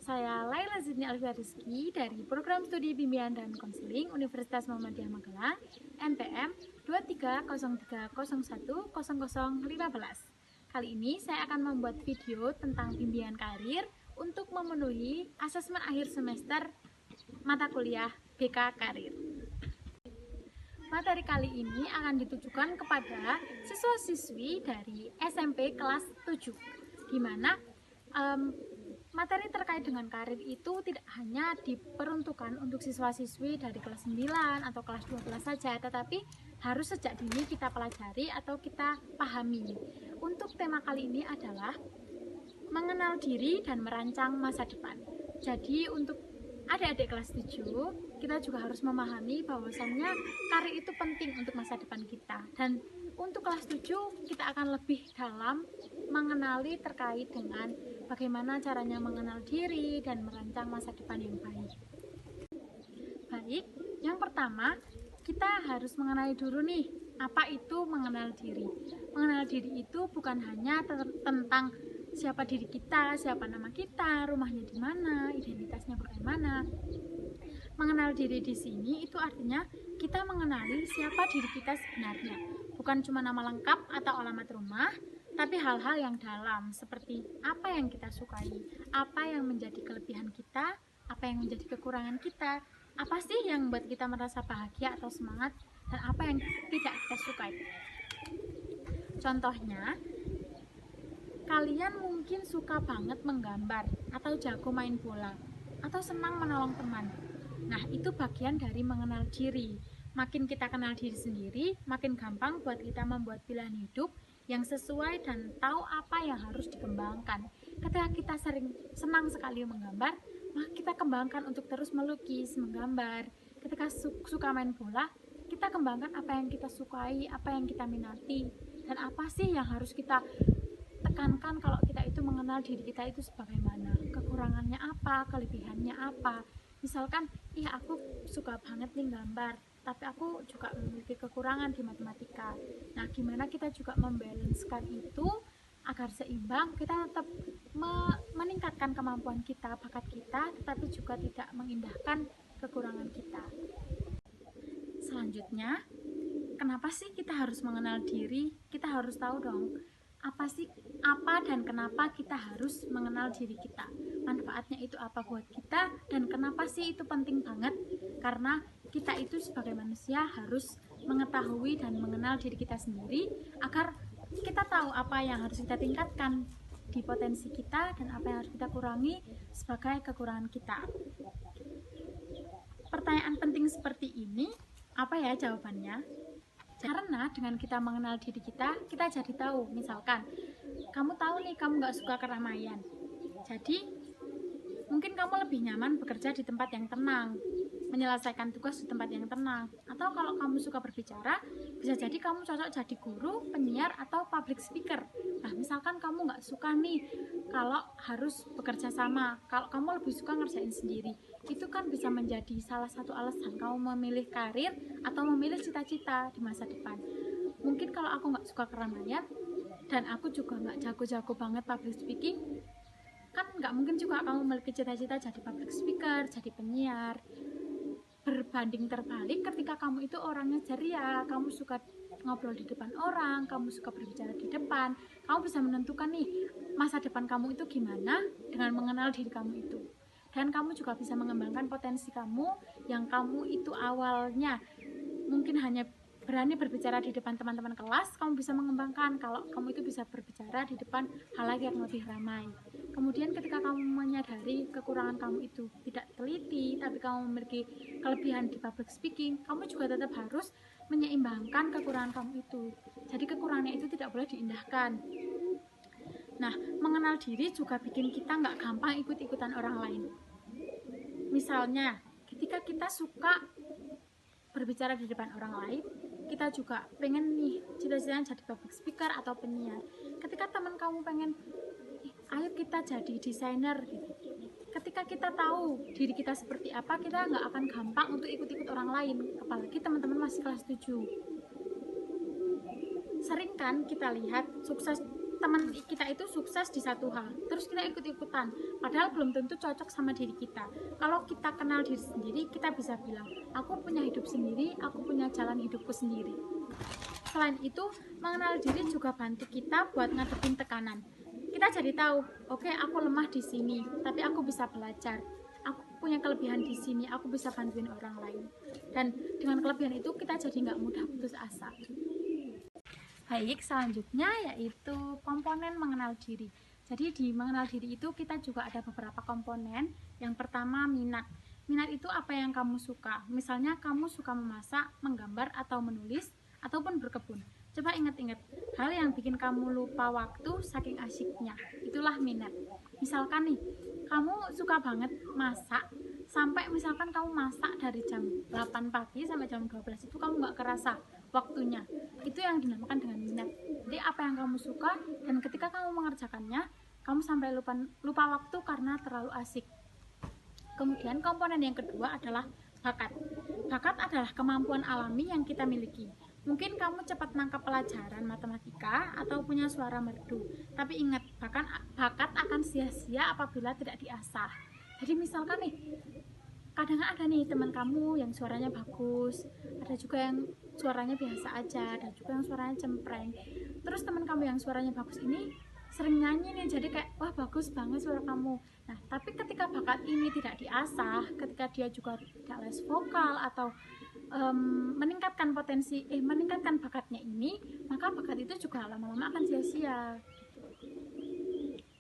Saya Laila Zidni Alfia Rizky dari Program Studi Bimbingan dan Konseling Universitas Muhammadiyah Magelang, NPM 2303010015. Kali ini saya akan membuat video tentang bimbingan karir untuk memenuhi asesmen akhir semester mata kuliah BK Karir. Materi kali ini akan ditujukan kepada siswa-siswi dari SMP kelas 7, di mana materi terkait dengan karir itu tidak hanya diperuntukkan untuk siswa-siswi dari kelas 9 atau kelas 12 saja, tetapi harus sejak dini kita pelajari atau kita pahami. Untuk tema kali ini adalah mengenal diri dan merancang masa depan. Jadi untuk adik-adik kelas 7, kita juga harus memahami bahwasannya karir itu penting untuk masa depan kita. Dan untuk kelas 7, kita akan lebih dalam mengenali terkait dengan bagaimana caranya mengenal diri dan merancang masa depan yang baik. Baik, yang pertama, kita harus mengenali dulu nih, apa itu mengenal diri. Mengenal diri itu bukan hanya tentang siapa diri kita, siapa nama kita, rumahnya di mana, identitasnya bagaimana. Mengenal diri di sini itu artinya kita mengenali siapa diri kita sebenarnya. Bukan cuma nama lengkap atau alamat rumah, tapi hal-hal yang dalam seperti apa yang kita sukai, apa yang menjadi kelebihan kita, apa yang menjadi kekurangan kita, apa sih yang membuat kita merasa bahagia atau semangat, dan apa yang tidak kita sukai. Contohnya, kalian mungkin suka banget menggambar, atau jago main bola, atau senang menolong teman. Nah, itu bagian dari mengenal diri. Makin kita kenal diri sendiri, makin gampang buat kita membuat pilihan hidup yang sesuai dan tahu apa yang harus dikembangkan. Ketika kita senang sekali menggambar, maka kita kembangkan untuk terus melukis, menggambar. Ketika suka main bola, kita kembangkan apa yang kita sukai, apa yang kita minati, dan apa sih yang harus kita tekankan kalau kita itu mengenal diri kita itu sebagaimana, kekurangannya apa, kelebihannya apa. Misalkan, aku suka banget nih gambar, tapi aku juga memiliki kekurangan di matematika. Nah, gimana kita juga membalancekan itu agar seimbang, kita tetap meningkatkan kemampuan kita, bakat kita, tetapi juga tidak mengindahkan kekurangan kita. Selanjutnya, kenapa sih kita harus mengenal diri? Kita harus tahu dong, apa dan kenapa kita harus mengenal diri kita, manfaatnya itu apa buat kita, dan kenapa sih itu penting banget. Karena kita itu sebagai manusia harus mengetahui dan mengenal diri kita sendiri agar kita tahu apa yang harus kita tingkatkan di potensi kita dan apa yang harus kita kurangi sebagai kekurangan kita. Pertanyaan penting seperti ini, apa ya jawabannya? Karena dengan kita mengenal diri kita jadi tahu. Misalkan, kamu tahu nih kamu gak suka keramaian, jadi mungkin kamu lebih nyaman bekerja di tempat yang tenang, menyelesaikan tugas di tempat yang tenang. Atau kalau kamu suka berbicara, bisa jadi kamu cocok jadi guru, penyiar, atau public speaker. Nah, misalkan kamu gak suka nih kalau harus bekerja sama, kalau kamu lebih suka ngerjain sendiri, itu kan bisa menjadi salah satu alasan kamu memilih karir atau memilih cita-cita di masa depan. Mungkin kalau aku gak suka keramaian dan aku juga gak jago-jago banget public speaking, kan gak mungkin juga kamu memiliki cita-cita jadi public speaker, jadi penyiar. Berbanding terbalik, ketika kamu itu orangnya ceria, kamu suka ngobrol di depan orang, kamu suka berbicara di depan, kamu bisa menentukan nih masa depan kamu itu gimana dengan mengenal diri kamu itu. Dan kamu juga bisa mengembangkan potensi kamu yang kamu itu awalnya mungkin hanya berani berbicara di depan teman-teman kelas, kamu bisa mengembangkan kalau kamu itu bisa berbicara di depan halayak yang lebih ramai. Kemudian ketika kamu menyadari kekurangan kamu itu tidak teliti, tapi kamu memiliki kelebihan di public speaking, kamu juga tetap harus menyeimbangkan kekurangan kamu itu. Jadi kekurangannya itu tidak boleh diindahkan. Nah, mengenal diri juga bikin kita nggak gampang ikut-ikutan orang lain. Misalnya, ketika kita suka berbicara di depan orang lain, kita juga pengen nih cita-citanya jadi public speaker atau penyiar. Ketika teman kamu pengen, ayo kita jadi desainer gitu. Ketika kita tahu diri kita seperti apa, kita nggak akan gampang untuk ikut-ikut orang lain, apalagi teman-teman masih kelas 7. Sering kan kita lihat sukses teman kita itu sukses di satu hal, terus kita ikut-ikutan, padahal belum tentu cocok sama diri kita. Kalau kita kenal diri sendiri, kita bisa bilang, aku punya hidup sendiri, aku punya jalan hidupku sendiri. Selain itu, mengenal diri juga bantu kita buat ngadepin tekanan. Kita jadi tahu, oke, aku lemah di sini, tapi aku bisa belajar. Aku punya kelebihan di sini, aku bisa bantuin orang lain. Dan dengan kelebihan itu, kita jadi nggak mudah putus asa. Baik, selanjutnya yaitu komponen mengenal diri. Jadi di mengenal diri itu kita juga ada beberapa komponen. Yang pertama, minat. Minat itu apa yang kamu suka. Misalnya kamu suka memasak, menggambar, atau menulis, ataupun berkebun. Coba ingat-ingat hal yang bikin kamu lupa waktu saking asyiknya. Itulah minat. Misalkan nih, kamu suka banget masak, sampai misalkan kamu masak dari jam 8 pagi sampai jam 12 itu kamu nggak kerasa waktunya. Itu yang dinamakan dengan minat. Jadi apa yang kamu suka, dan ketika kamu mengerjakannya, kamu sampai lupa waktu karena terlalu asik. Kemudian komponen yang kedua adalah bakat. Bakat adalah kemampuan alami yang kita miliki. Mungkin kamu cepat nangkap pelajaran matematika atau punya suara merdu, tapi ingat, bakat akan sia-sia apabila tidak diasah. Jadi misalkan nih, kadang ada nih teman kamu yang suaranya bagus, ada juga yang suaranya biasa aja, ada juga yang suaranya cempreng. Terus teman kamu yang suaranya bagus ini sering nyanyi nih, jadi kayak, wah bagus banget suara kamu. Nah, tapi ketika bakat ini tidak diasah, ketika dia juga tidak les vokal atau meningkatkan bakatnya ini, maka bakat itu juga lama-lama akan sia-sia.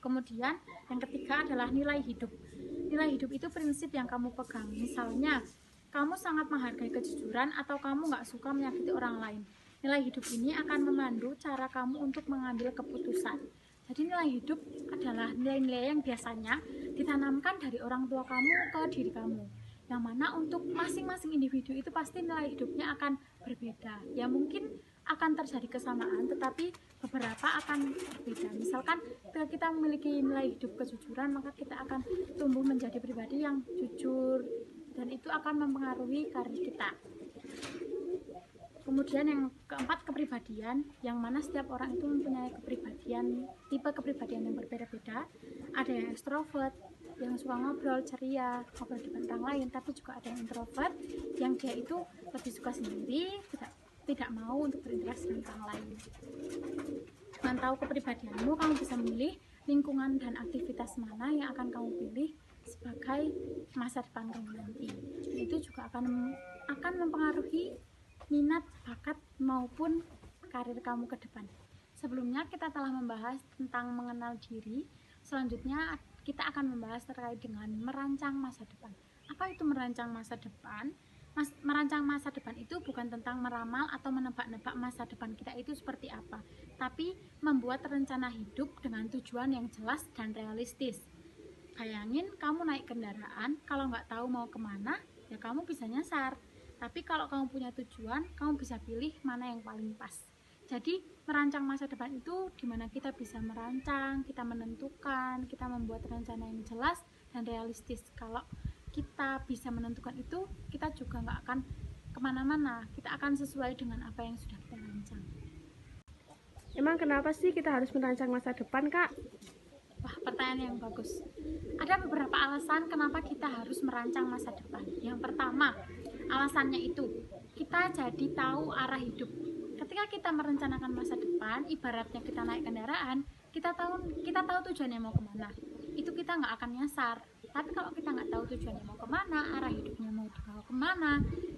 Kemudian yang ketiga adalah nilai hidup. Nilai hidup itu prinsip yang kamu pegang. Misalnya, kamu sangat menghargai kejujuran atau kamu nggak suka menyakiti orang lain. Nilai hidup ini akan memandu cara kamu untuk mengambil keputusan. Jadi nilai hidup adalah nilai-nilai yang biasanya ditanamkan dari orang tua kamu ke diri kamu. Yang mana untuk masing-masing individu itu pasti nilai hidupnya akan berbeda. Ya mungkin akan terjadi kesamaan, tetapi beberapa akan berbeda. Misalkan ketika kita memiliki nilai hidup kejujuran, maka kita akan tumbuh menjadi pribadi yang jujur, dan itu akan mempengaruhi karir kita. Kemudian yang keempat, kepribadian, yang mana setiap orang itu mempunyai tipe kepribadian yang berbeda-beda. Ada yang ekstrovert, yang suka ngobrol, ceria, ngobrol di depan orang lain, tapi juga ada yang introvert, yang dia itu lebih suka sendiri, tidak mau untuk berinteraksi dengan orang lain. Dengan tahu kepribadianmu, kamu bisa memilih lingkungan dan aktivitas mana yang akan kamu pilih sebagai masa depan kamu nanti. Dan itu juga akan mempengaruhi minat, bakat, maupun karir kamu ke depan. Sebelumnya kita telah membahas tentang mengenal diri. Selanjutnya kita akan membahas terkait dengan merancang masa depan. Apa itu merancang masa depan? Merancang masa depan itu bukan tentang meramal atau menebak-nebak masa depan kita itu seperti apa, tapi membuat rencana hidup dengan tujuan yang jelas dan realistis. Bayangin kamu naik kendaraan, kalau nggak tahu mau kemana, ya kamu bisa nyasar. Tapi kalau kamu punya tujuan, kamu bisa pilih mana yang paling pas. Jadi merancang masa depan itu dimana kita bisa merancang, kita menentukan, kita membuat rencana yang jelas dan realistis. Kalau kita bisa menentukan itu, kita juga nggak akan kemana-mana, kita akan sesuai dengan apa yang sudah kita rancang. Emang kenapa sih kita harus merancang masa depan, Kak? Wah, pertanyaan yang bagus. Ada beberapa alasan kenapa kita harus merancang masa depan. Yang pertama, alasannya itu kita jadi tahu arah hidup. Ketika kita merencanakan masa depan, ibaratnya kita naik kendaraan, kita tahu tujuannya mau kemana. Itu kita nggak akan nyasar. Tapi kalau kita nggak tahu tujuannya mau kemana, arah hidupnya mau dibawa kemana,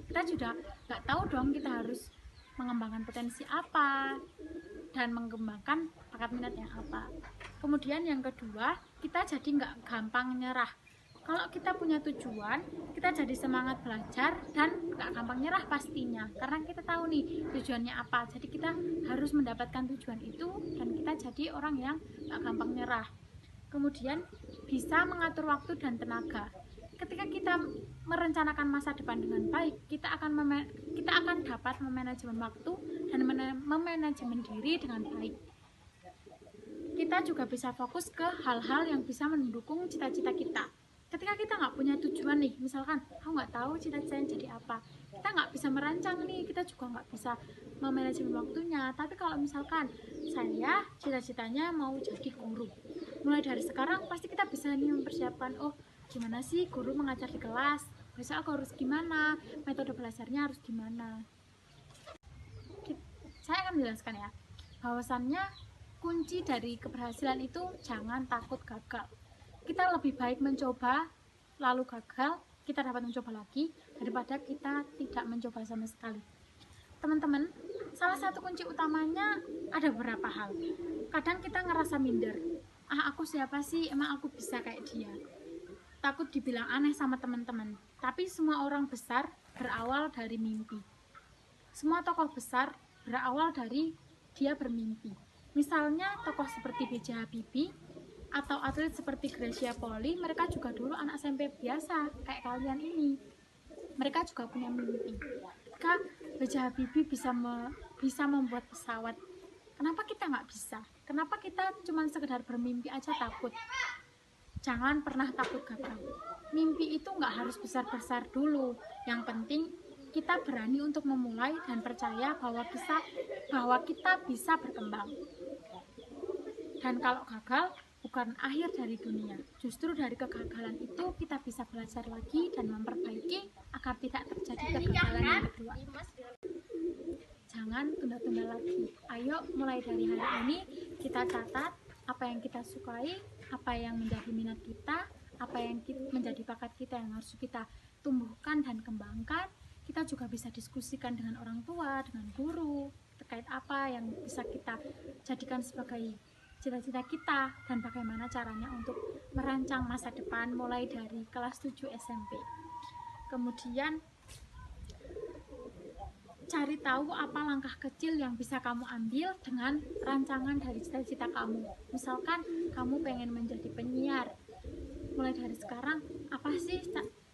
kita juga nggak tahu dong kita harus mengembangkan potensi apa dan mengembangkan bakat minat yang apa. Kemudian yang kedua, kita jadi nggak gampang nyerah. Kalau kita punya tujuan, kita jadi semangat belajar dan nggak gampang nyerah pastinya. Karena kita tahu nih tujuannya apa. Jadi kita harus mendapatkan tujuan itu dan kita jadi orang yang nggak gampang nyerah. Kemudian bisa mengatur waktu dan tenaga. Ketika kita merencanakan masa depan dengan baik, kita akan dapat memanajemen waktu dan memanajemen diri dengan baik. Kita juga bisa fokus ke hal-hal yang bisa mendukung cita-cita kita. Ketika kita nggak punya tujuan nih, misalkan aku nggak tahu cita-citanya jadi apa, kita nggak bisa merancang nih, kita juga nggak bisa memanajemen waktunya. Tapi kalau misalkan saya cita-citanya mau jadi guru, mulai dari sekarang pasti kita bisa nih mempersiapkan, oh gimana sih guru mengajar di kelas, besok aku harus gimana, metode belajarnya harus gimana. Saya akan menjelaskan ya, bahwasannya kunci dari keberhasilan itu jangan takut gagal. Kita lebih baik mencoba lalu gagal, kita dapat mencoba lagi daripada kita tidak mencoba sama sekali. Teman-teman, salah satu kunci utamanya ada beberapa hal. Kadang kita ngerasa minder, aku siapa sih, emang aku bisa kayak dia, takut dibilang aneh sama teman-teman. Tapi semua orang besar berawal dari mimpi. Semua tokoh besar berawal dari dia bermimpi. Misalnya tokoh seperti B.J. Habibie atau atlet seperti Gracia Poli, mereka juga dulu anak SMP biasa kayak kalian ini. Mereka juga punya mimpi. Ketika B.J. Habibie bisa membuat pesawat, kenapa kita nggak bisa? Kenapa kita cuma sekedar bermimpi aja takut? Jangan pernah takut gagal. Mimpi itu nggak harus besar-besar dulu. Yang penting kita berani untuk memulai dan percaya bahwa kita bisa berkembang. Dan kalau gagal bukan akhir dari dunia. Justru dari kegagalan itu kita bisa belajar lagi dan memperbaiki agar tidak terjadi kegagalan yang kedua. Jangan tunda-tunda lagi. Ayo mulai dari hari ini kita catat apa yang kita sukai, apa yang menjadi minat kita, apa yang menjadi bakat kita yang harus kita tumbuhkan dan kembangkan. Kita juga bisa diskusikan dengan orang tua, dengan guru, terkait apa yang bisa kita jadikan sebagai cita-cita kita dan bagaimana caranya untuk merancang masa depan mulai dari kelas 7 SMP. Kemudian cari tahu apa langkah kecil yang bisa kamu ambil dengan rancangan dari cita-cita kamu. Misalkan kamu pengen menjadi penyiar, mulai dari sekarang apa sih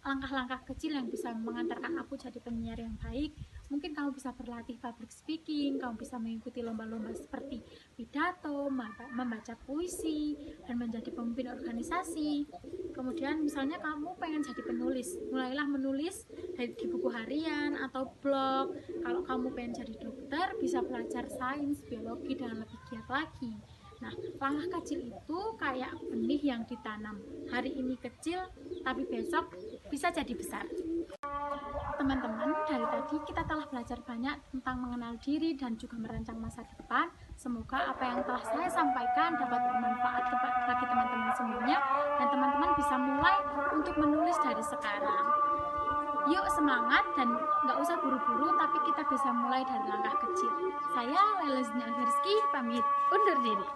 langkah-langkah kecil yang bisa mengantarkan aku jadi penyiar yang baik? Mungkin kamu bisa berlatih public speaking, kamu bisa mengikuti lomba-lomba seperti pidato, membaca puisi, dan menjadi pemimpin organisasi. Kemudian misalnya kamu pengen jadi penulis, mulailah menulis di buku harian atau blog. Kalau kamu pengen jadi dokter, bisa belajar sains, biologi dengan lebih giat lagi. Nah, langkah kecil itu kayak benih yang ditanam. Hari ini kecil, tapi besok bisa jadi besar. Teman-teman, dari tadi kita telah belajar banyak tentang mengenal diri dan juga merancang masa depan. Semoga apa yang telah saya sampaikan dapat bermanfaat bagi teman-teman semuanya dan teman-teman bisa mulai untuk menulis dari sekarang. Yuk semangat dan nggak usah buru-buru, tapi kita bisa mulai dari langkah kecil. Saya Laila Zina Alverski, pamit undur diri.